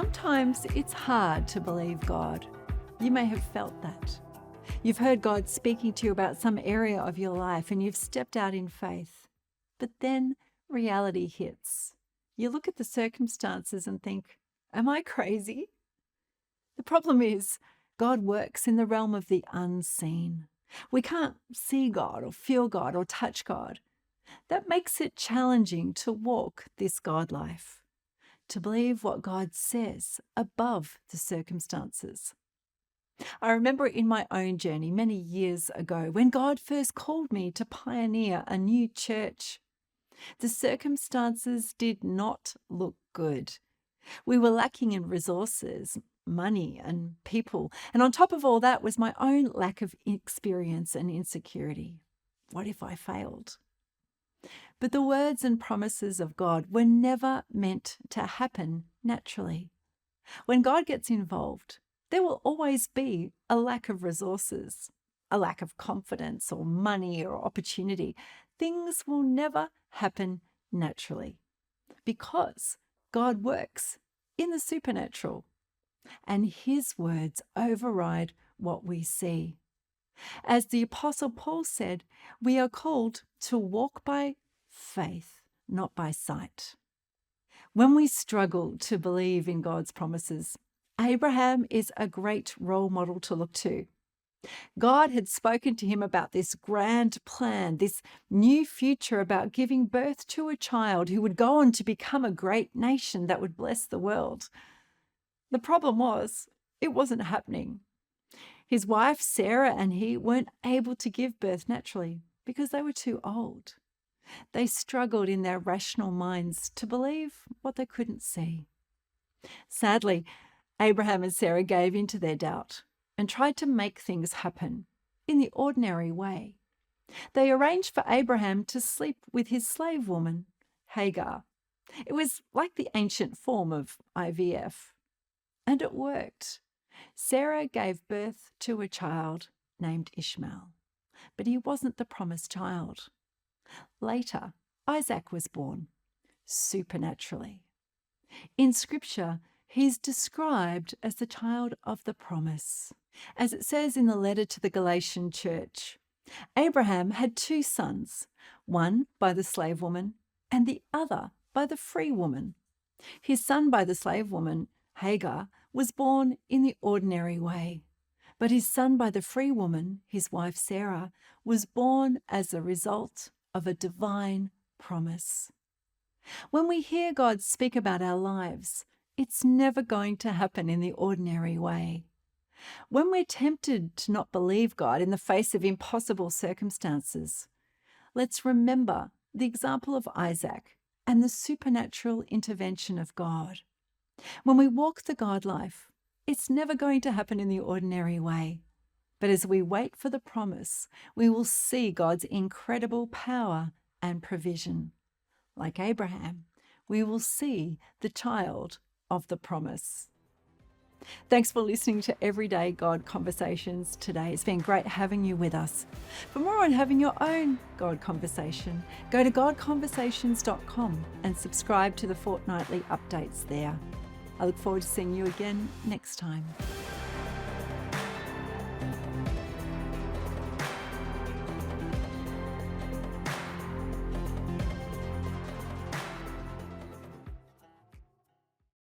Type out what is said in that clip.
Sometimes it's hard to believe God. You may have felt that. You've heard God speaking to you about some area of your life and you've stepped out in faith. But then reality hits. You look at the circumstances and think, am I crazy? The problem is, God works in the realm of the unseen. We can't see God or feel God or touch God. That makes it challenging to walk this God life, to believe what God says above the circumstances. I remember in my own journey many years ago when God first called me to pioneer a new church. The circumstances did not look good. We were lacking in resources, money, and people. And on top of all that was my own lack of experience and insecurity. What if I failed? But the words and promises of God were never meant to happen naturally. When God gets involved, there will always be a lack of resources, a lack of confidence or money or opportunity. Things will never happen naturally because God works in the supernatural and His words override what we see. As the Apostle Paul said, we are called to walk by faith, not by sight. When we struggle to believe in God's promises, Abraham is a great role model to look to. God had spoken to him about this grand plan, this new future about giving birth to a child who would go on to become a great nation that would bless the world. The problem was, it wasn't happening. His wife, Sarah, and he weren't able to give birth naturally because they were too old. They struggled in their rational minds to believe what they couldn't see. Sadly, Abraham and Sarah gave in to their doubt and tried to make things happen in the ordinary way. They arranged for Abraham to sleep with his slave woman, Hagar. It was like the ancient form of IVF. And it worked. Sarah gave birth to a child named Ishmael, but he wasn't the promised child. Later, Isaac was born, supernaturally. In Scripture, he's described as the child of the promise. As it says in the letter to the Galatian church, Abraham had two sons, one by the slave woman and the other by the free woman. His son by the slave woman, Hagar, was born in the ordinary way, but his son by the free woman, his wife Sarah, was born as a result of a divine promise. When we hear God speak about our lives, it's never going to happen in the ordinary way. When we're tempted to not believe God in the face of impossible circumstances, let's remember the example of Isaac and the supernatural intervention of God. When we walk the God life, it's never going to happen in the ordinary way. But as we wait for the promise, we will see God's incredible power and provision. Like Abraham, we will see the child of the promise. Thanks for listening to Everyday God Conversations today. It's been great having you with us. For more on having your own God conversation, go to godconversations.com and subscribe to the fortnightly updates there. I look forward to seeing you again next time.